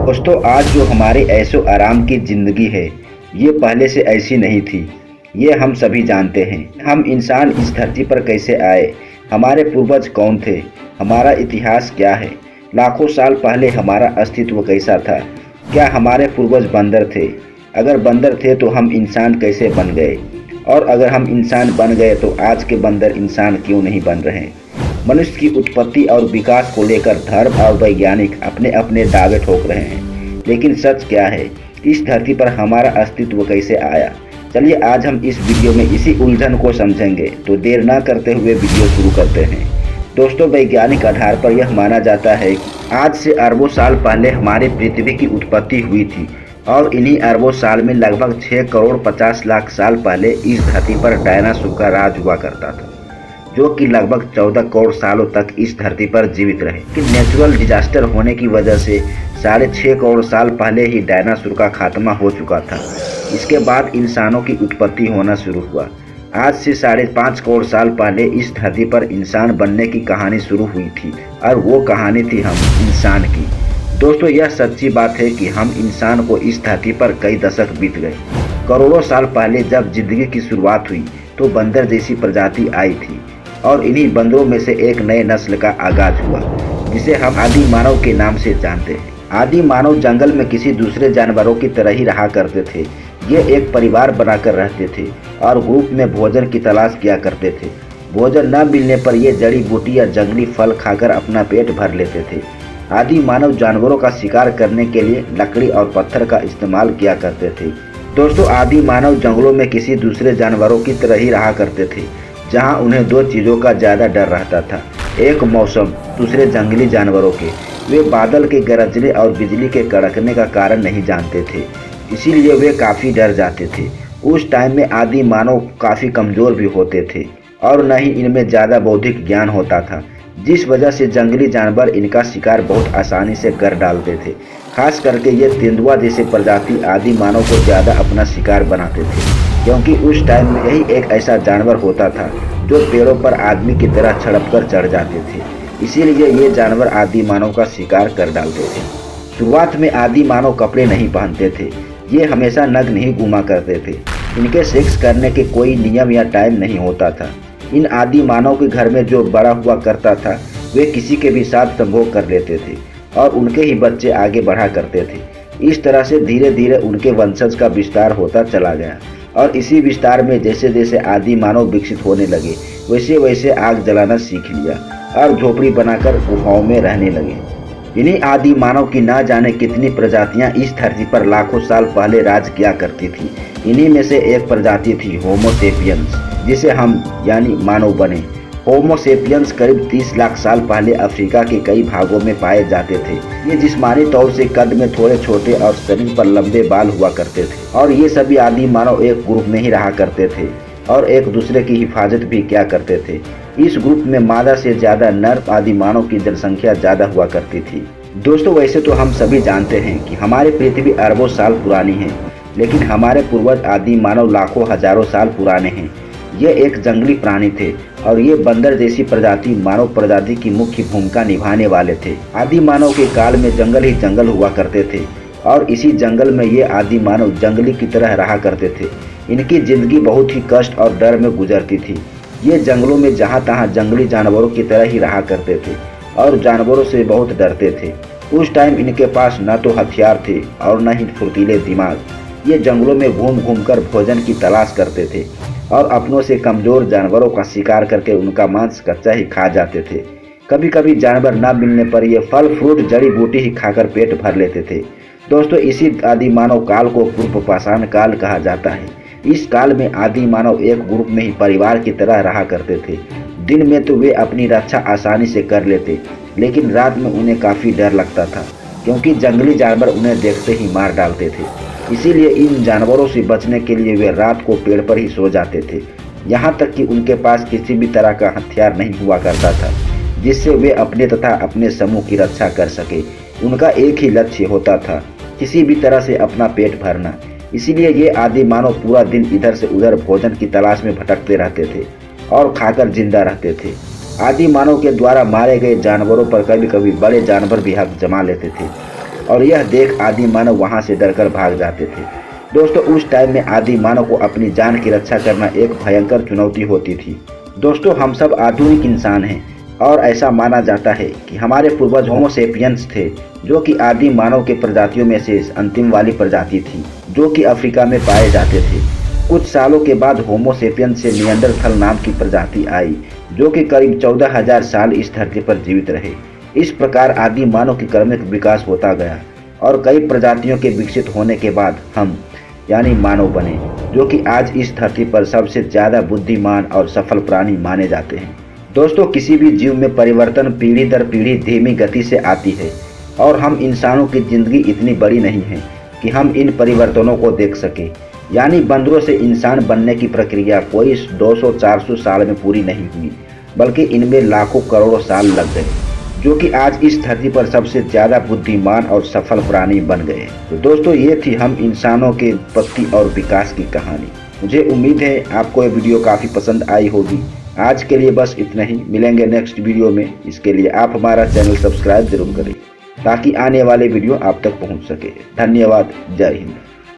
दोस्तों, आज जो हमारे ऐशो आराम की ज़िंदगी है, ये पहले से ऐसी नहीं थी। ये हम सभी जानते हैं। हम इंसान इस धरती पर कैसे आए, हमारे पूर्वज कौन थे, हमारा इतिहास क्या है, लाखों साल पहले हमारा अस्तित्व कैसा था, क्या हमारे पूर्वज बंदर थे, अगर बंदर थे तो हम इंसान कैसे बन गए, और अगर हम इंसान बन गए तो आज के बंदर इंसान क्यों नहीं बन रहे। मनुष्य की उत्पत्ति और विकास को लेकर धर्म और वैज्ञानिक अपने अपने दावे ठोक रहे हैं, लेकिन सच क्या है, इस धरती पर हमारा अस्तित्व कैसे आया। चलिए आज हम इस वीडियो में इसी उलझन को समझेंगे। तो देर ना करते हुए वीडियो शुरू करते हैं। दोस्तों, वैज्ञानिक आधार पर यह माना जाता है कि आज से अरबों साल पहले हमारी पृथ्वी की उत्पत्ति हुई थी, और इन्हीं अरबों साल में लगभग 6 करोड़ 50 लाख साल पहले इस धरती पर डायनासोर का राज हुआ करता था, जो कि लगभग 14 करोड़ सालों तक इस धरती पर जीवित रहे। कि नेचुरल डिजास्टर होने की वजह से 6.5 करोड़ साल पहले ही डायनासोर का खात्मा हो चुका था। इसके बाद इंसानों की उत्पत्ति होना शुरू हुआ। आज से 5.5 करोड़ साल पहले इस धरती पर इंसान बनने की कहानी शुरू हुई थी, और वो कहानी थी हम इंसान की। दोस्तों, यह सच्ची बात है कि हम इंसान को इस धरती पर कई दशक बीत गए। करोड़ों साल पहले जब जिंदगी की शुरुआत हुई तो बंदर जैसी प्रजाति आई थी, और इन्हीं बंदरों में से एक नए नस्ल का आगाज हुआ, जिसे हम आदि मानव के नाम से जानते हैं। आदि मानव जंगल में किसी दूसरे जानवरों की तरह ही रहा करते थे। ये एक परिवार बनाकर रहते थे और ग्रुप में भोजन की तलाश किया करते थे। भोजन न मिलने पर ये जड़ी बूटी या जंगली फल खाकर अपना पेट भर लेते थे। आदि मानव जानवरों का शिकार करने के लिए लकड़ी और पत्थर का इस्तेमाल किया करते थे। दोस्तों, आदि मानव जंगलों में किसी दूसरे जानवरों की तरह ही रहा करते थे, जहां उन्हें 2 चीज़ों का ज़्यादा डर रहता था। एक मौसम, दूसरे जंगली जानवरों के। वे बादल के गरजने और बिजली के कड़कने का कारण नहीं जानते थे, इसीलिए वे काफ़ी डर जाते थे। उस टाइम में आदि मानव काफ़ी कमज़ोर भी होते थे, और न ही इनमें ज़्यादा बौद्धिक ज्ञान होता था, जिस वजह से जंगली जानवर इनका शिकार बहुत आसानी से कर डालते थे। खास करके ये तेंदुआ जैसे प्रजाति आदि मानव को ज़्यादा अपना शिकार बनाते थे, क्योंकि उस टाइम में यही एक ऐसा जानवर होता था जो पेड़ों पर आदमी की तरह छड़प कर चढ़ जाते थे। इसीलिए ये जानवर आदि मानव का शिकार कर डालते थे। शुरुआत में आदि मानव कपड़े नहीं पहनते थे। ये हमेशा नग्न ही घूमा करते थे। इनके सेक्स करने के कोई नियम या टाइम नहीं होता था। इन आदि मानव के घर में जो बड़ा हुआ करता था, वे किसी के भी साथ संभोग कर लेते थे, और उनके ही बच्चे आगे बढ़ा करते थे। इस तरह से धीरे धीरे उनके वंशज का विस्तार होता चला गया, और इसी विस्तार में जैसे जैसे आदि मानव विकसित होने लगे, वैसे वैसे आग जलाना सीख लिया और झोपड़ी बनाकर गुफाओं में रहने लगे। इन्हीं आदि मानव की ना जाने कितनी प्रजातियां इस धरती पर लाखों साल पहले राज किया करती थी। इन्हीं में से एक प्रजाति थी होमो सेपियंस, जिसे हम यानी मानव बने। होमो सेपियंस करीब 30 लाख साल पहले अफ्रीका के कई भागों में पाए जाते थे। ये जिस्मानी तौर से कद में थोड़े छोटे और शरीर पर लंबे बाल हुआ करते थे, और ये सभी आदि मानव एक ग्रुप में ही रहा करते थे और एक दूसरे की हिफाजत भी किया करते थे। इस ग्रुप में मादा से ज़्यादा नर आदि मानव की जनसंख्या ज़्यादा हुआ करती थी। दोस्तों, वैसे तो हम सभी जानते हैं कि हमारी पृथ्वी अरबों साल पुरानी है, लेकिन हमारे पूर्वज आदि मानव लाखों हजारों साल पुराने हैं। ये एक जंगली प्राणी थे, और ये बंदर जैसी प्रजाति मानव प्रजाति की मुख्य भूमिका निभाने वाले थे। आदि मानव के काल में जंगल ही जंगल हुआ करते थे, और इसी जंगल में ये आदि मानव जंगली की तरह रहा करते थे। इनकी जिंदगी बहुत ही कष्ट और डर में गुजरती थी। ये जंगलों में जहाँ तहाँ जंगली जानवरों की तरह ही रहा करते थे, और जानवरों से बहुत डरते थे। उस टाइम इनके पास न तो हथियार थे और न ही फुर्तीले दिमाग। ये जंगलों में घूम घूम कर भोजन की तलाश करते थे, और अपनों से कमज़ोर जानवरों का शिकार करके उनका मांस कच्चा ही खा जाते थे। कभी कभी जानवर न मिलने पर ये फल फ्रूट जड़ी बूटी ही खाकर पेट भर लेते थे। दोस्तों, इसी आदि मानव काल को पूर्व पाषाण काल कहा जाता है। इस काल में आदि मानव एक ग्रुप में ही परिवार की तरह रहा करते थे। दिन में तो वे अपनी रक्षा आसानी से कर लेते, लेकिन रात में उन्हें काफ़ी डर लगता था, क्योंकि जंगली जानवर उन्हें देखते ही मार डालते थे। इसीलिए इन जानवरों से बचने के लिए वे रात को पेड़ पर ही सो जाते थे। यहाँ तक कि उनके पास किसी भी तरह का हथियार नहीं हुआ करता था, जिससे वे अपने तथा अपने समूह की रक्षा कर सके। उनका एक ही लक्ष्य होता था, किसी भी तरह से अपना पेट भरना। इसीलिए ये आदि मानव पूरा दिन इधर से उधर भोजन की तलाश में भटकते रहते थे और खाकर जिंदा रहते थे। आदि मानव के द्वारा मारे गए जानवरों पर कभी कभी बड़े जानवर भी हक जमा लेते थे। और यह देख आदि मानव वहां से डरकर भाग जाते थे। दोस्तों, उस टाइम में आदि मानव को अपनी जान की रक्षा करना एक भयंकर चुनौती होती थी। दोस्तों, हम सब आधुनिक इंसान हैं और ऐसा माना जाता है कि हमारे पूर्वज होमो सेपियंस थे, जो कि आदि मानव के प्रजातियों में से अंतिम वाली प्रजाति थी, जो कि अफ्रीका में पाए जाते थे। कुछ सालों के बाद होमो सेपियंस से निएंडरथल नाम की प्रजाति आई, जो कि करीब 14,000 साल इस धरती पर जीवित रहे। इस प्रकार आदि मानव की क्रमिक विकास होता गया और कई प्रजातियों के विकसित होने के बाद हम यानी मानव बने, जो कि आज इस धरती पर सबसे ज़्यादा बुद्धिमान और सफल प्राणी माने जाते हैं। दोस्तों, किसी भी जीव में परिवर्तन पीढ़ी दर पीढ़ी धीमी गति से आती है और हम इंसानों की जिंदगी इतनी बड़ी नहीं है कि हम इन परिवर्तनों को देख सके। यानी बंदरों से इंसान बनने की प्रक्रिया कोई 200-400 साल में पूरी नहीं हुई, बल्कि इनमें लाखों करोड़ों साल लग गए, जो कि आज इस धरती पर सबसे ज़्यादा बुद्धिमान और सफल प्राणी बन गए। तो दोस्तों, ये थी हम इंसानों के उत्पत्ति और विकास की कहानी। मुझे उम्मीद है आपको ये वीडियो काफ़ी पसंद आई होगी। आज के लिए बस इतना ही, मिलेंगे नेक्स्ट वीडियो में। इसके लिए आप हमारा चैनल सब्सक्राइब जरूर करें ताकि आने वाले वीडियो आप तक पहुंच सके। धन्यवाद। जय हिंद।